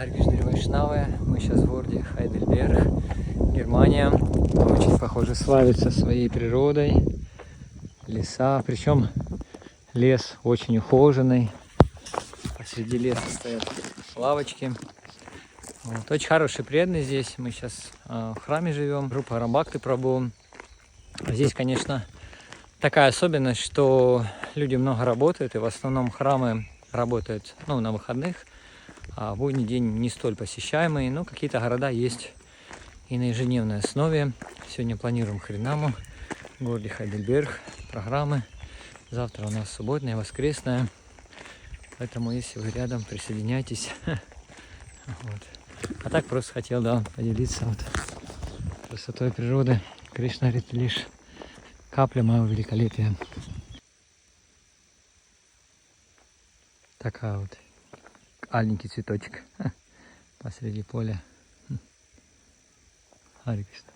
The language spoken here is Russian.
Кришна Вайшнавы. Мы сейчас в городе Хайдельберг, Германия. Очень, похоже, славится своей природой. Леса, причем лес очень ухоженный. Посреди леса стоят лавочки. Вот. Очень хороший, преданный здесь. Мы сейчас в храме живем. Группа Рамбхакти Прабху. Здесь, конечно, такая особенность, что люди много работают, и в основном храмы работают на выходных. А будний день не столь посещаемый, но какие-то города есть и на ежедневной основе. Сегодня планируем Харинаму в городе Хайдельберг, программы. Завтра у нас субботная, воскресная. Поэтому, если вы рядом, присоединяйтесь. Вот. А так просто хотел, поделиться красотой природы. Кришна говорит, лишь капля моего великолепия. Такая вот аленький цветочек посреди поля. Харе Кришна.